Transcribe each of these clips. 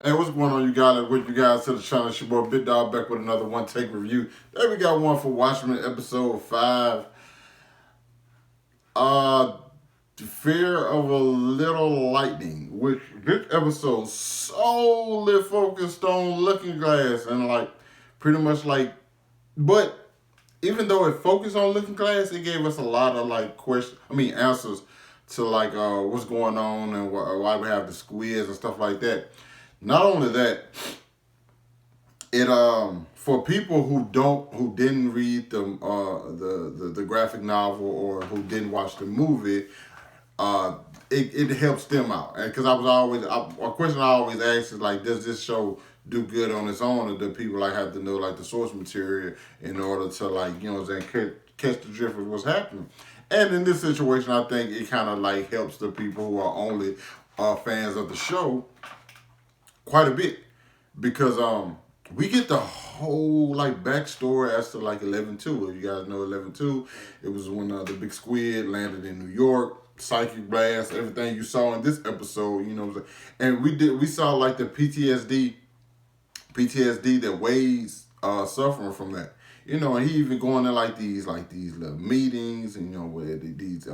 Hey, what's going on, you guys? With you guys to the channel, it's your boy Big Dog back with another one take review. Today we got one for Watchmen episode 5. Uh, Fear of a Little Lightning, which this episode solely focused on Looking Glass and pretty much but even though it focused on Looking Glass, it gave us a lot of answers to what's going on and why we have the squids and stuff like that. Not only that, it for people who didn't read the graphic novel or who didn't watch the movie, uh it helps them out. And because a question I always ask is like, does this show do good on its own, or do people have to know the source material in order to catch the drift of what's happening? And in this situation, I think it kind of helps the people who are only fans of the show quite a bit, because we get the whole backstory as to 11-2. If you guys know 11-2, it was when the big squid landed in New York, psychic blast, everything you saw in this episode, you know what I'm saying? And we saw the PTSD that Wade's suffering from that. And he even going to these little meetings, and where these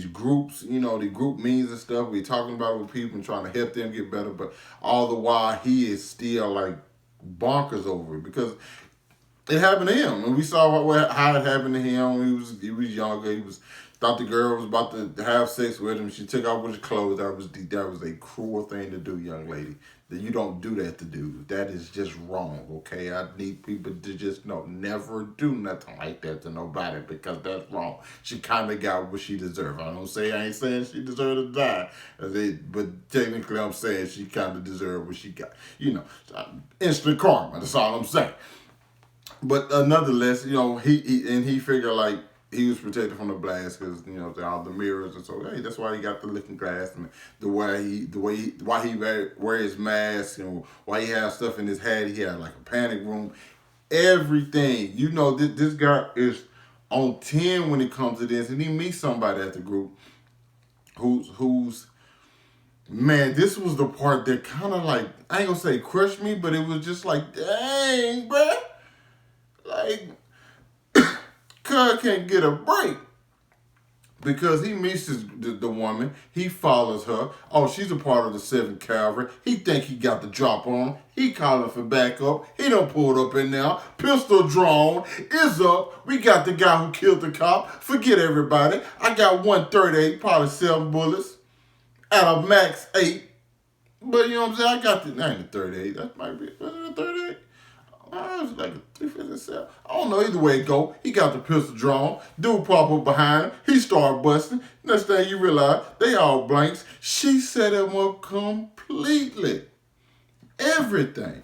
groups, the group meetings and stuff. We're talking about it with people and trying to help them get better, but all the while he is still bonkers over it, because it happened to him, and we saw how it happened to him. He was younger. He was thought the girl was about to have sex with him. She took off with his clothes. That was a cruel thing to do, young lady. That you don't do that to dudes. That is just wrong. Okay, I need people to just never do nothing like that to nobody, because that's wrong. She kind of got what she deserved. I ain't saying she deserved to die, but technically I'm saying she kind of deserved what she got. Instant karma. That's all I'm saying. But nonetheless, he figured he was protected from the blast because all the mirrors, and so hey, that's why he got the looking glass, and why he wear his mask, and why he has stuff in his head. He had a panic room, everything. This guy is on 10 when it comes to this, and he meets somebody at the group who's man. This was the part that kind of I ain't gonna say crushed me, but it was just dang, bruh. Cuz can't get a break, because he meets the woman. He follows her. Oh, she's a part of the 7th Cavalry. He think he got the drop on. He calling for backup. He done pulled up in now. Pistol drawn. Is up. We got the guy who killed the cop. Forget everybody. I got 138, probably 7 bullets out of max 8. But you know what I'm saying? I got that ain't a 38. That might be a 38. It was like a 357. I don't know. Either way it go, he got the pistol drawn. Dude pop up behind him. He started busting. Next thing you realize, they all blanks. She set him up completely. Everything.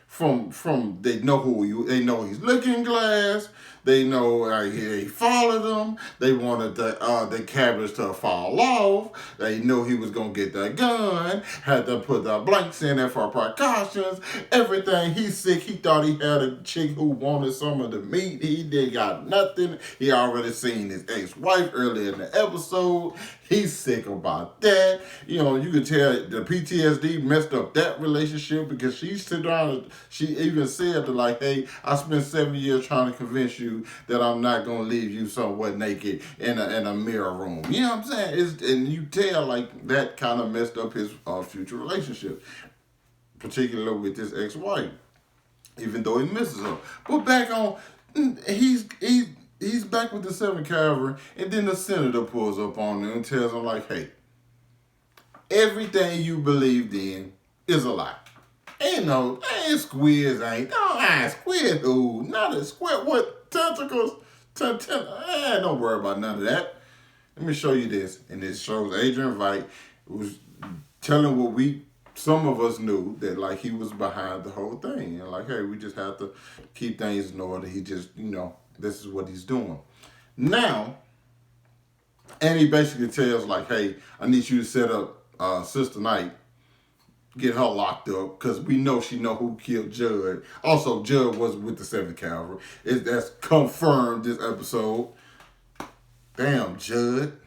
From they know they know he's Looking Glass. They know he followed them. They wanted the cabbage to fall off. They knew he was gonna get the gun. Had to put the blanks in there for precautions. Everything. He's sick. He thought he had a chick who wanted some of the meat. He did got nothing. He already seen his ex-wife earlier in the episode. He's sick about that. You could tell the PTSD messed up that relationship, because she stood down. She even said hey, I spent 7 years trying to convince you that I'm not gonna leave you somewhat naked in a mirror room. You know what I'm saying? And you tell that kind of messed up his future relationship, particularly with his ex-wife, even though he misses her. But back on, he's back with the 7th Cavalry, and then the senator pulls up on him and tells him hey, everything you believed in is a lie. Ain't squids, squid who, not a squid, what, tentacles, don't worry about none of that. Let me show you this. And it shows Adrian Veidt was telling what some of us knew, that he was behind the whole thing. And hey, we just have to keep things in order. He just, this is what he's doing. Now, and he basically tells hey, I need you to set up Sister Knight, get her locked up, because we know she know who killed Judd. Also, Judd was with the 7th Cavalry. That's confirmed this episode. Damn, Judd.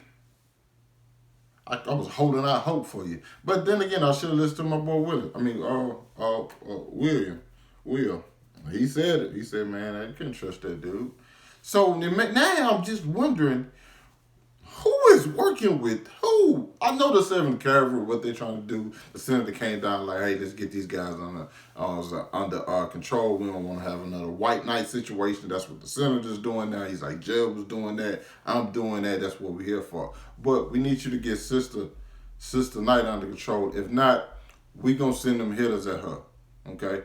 I was holding out hope for you. But then again, I should have listened to my boy Willie. William. Will. He said it. He said, man, I couldn't trust that dude. So now I'm just wondering, who is working with who? I know the 7th Cavalry, what they're trying to do. The senator came down like, hey, let's get these guys under control. We don't want to have another white knight situation. That's what the senator's doing now. He's like, Jeb was doing that. I'm doing that. That's what we're here for. But we need you to get Sister Knight under control. If not, we going to send them hitters at her. Okay?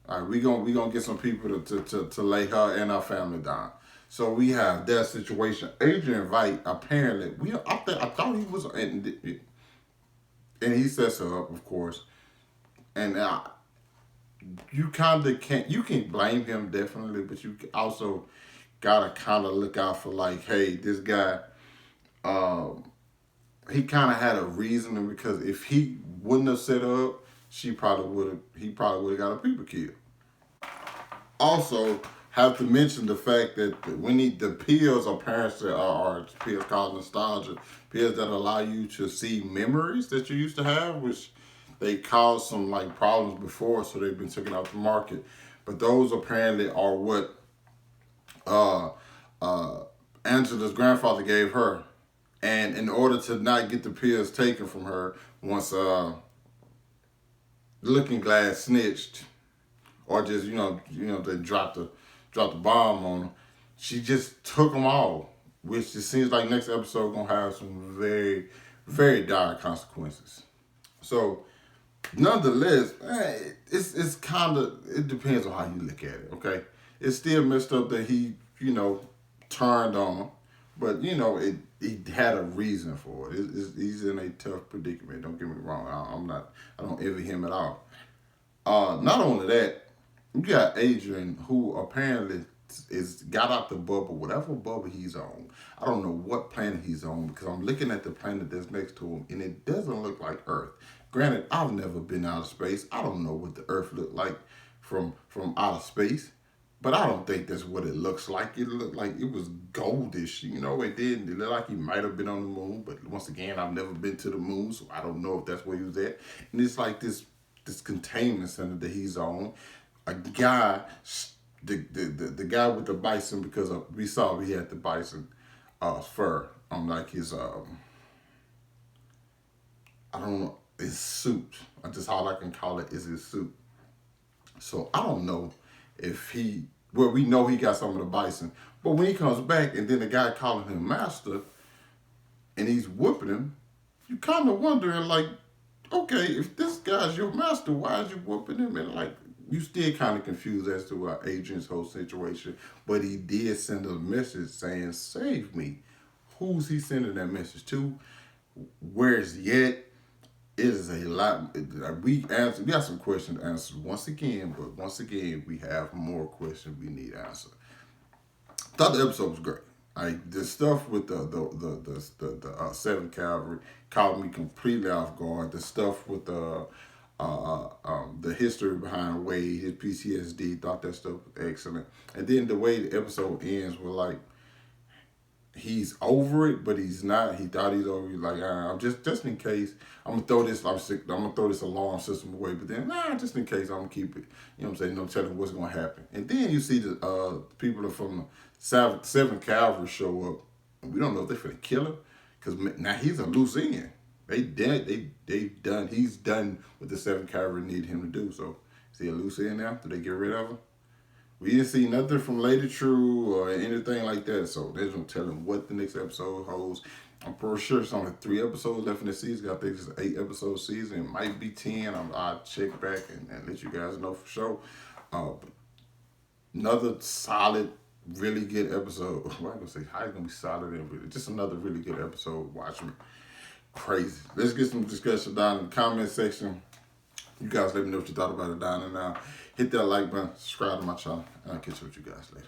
All right, we gonna get some people to lay her and our family down. So we have that situation. Adrian Veidt, apparently, I thought he was, and he sets her up, of course. And you kind of can't, you can blame him definitely, but you also gotta kind of look out for like, hey, this guy, he kind of had a reason, because if he wouldn't have set her up, he probably would have got a people killed. Also, have to mention the fact that the pills apparently are pills called nostalgia, pills that allow you to see memories that you used to have, which they caused some like problems before, so they've been taken off the market. But those apparently are what Angela's grandfather gave her, and in order to not get the pills taken from her, once Looking Glass snitched, or just they dropped the bomb on her, she just took them all, which it seems like next episode gonna have some very, very dire consequences. So, nonetheless, it's kind of, it depends on how you look at it. Okay, it's still messed up that he turned on her, but he had a reason for it. He's in a tough predicament. Don't get me wrong. I don't envy him at all. Not only that, you got Adrian, who apparently got out the bubble, whatever bubble he's on. I don't know what planet he's on, because I'm looking at the planet that's next to him, and it doesn't look like Earth. Granted, I've never been out of space. I don't know what the Earth looked like from outer space, but I don't think that's what it looks like. It looked like it was goldish, It did. It looked like he might have been on the moon, but once again, I've never been to the moon, so I don't know if that's where he was at. And it's like this containment center that he's on. A guy, the guy with the bison, because we saw he had the bison fur on like his I don't know, his suit. Just all I can call it is his suit. So I don't know if we know he got some of the bison, but when he comes back and then the guy calling him master and he's whooping him, you kind of wondering like, okay, if this guy's your master, why is you whooping him? And like, you still kind of confused as to Adrian's whole situation, but he did send a message saying, save me. Who's he sending that message to? Where is he at? It is a lot. We got some questions to answer once again, but once again, we have more questions we need answered. Thought the episode was great. The stuff with the 7th Cavalry caught me completely off guard. The stuff with the history behind Wade, his PTSD, thought that stuff was excellent. And then the way the episode ends, was like, he's over it, but he's not. He thought he's over it. Like, I'm just in case, I'm gonna throw this alarm system away. But then, just in case, I'm gonna keep it. You know what I'm saying? No telling what's gonna happen. And then you see the people from the 7th Cavalry show up. And we don't know if they're gonna kill him, because now he's a loose end. They done. He's done what the 7th Cavalry need him to do. So is he a loose end now? Do they get rid of him? We didn't see nothing from Lady True or anything like that, so there's no telling what the next episode holds. I'm pretty sure it's only 3 episodes left in the season. I think it's an 8-episode season. It might be 10. I'll check back and let you guys know for sure. But another solid, really good episode. Well, I'm going to say how it's going to be solid, but just another really good episode. Watchmen. Crazy. Let's get some discussion down in the comment section. You guys let me know what you thought about it down and now. Hit that like button, subscribe to my channel, and I'll catch you with you guys later.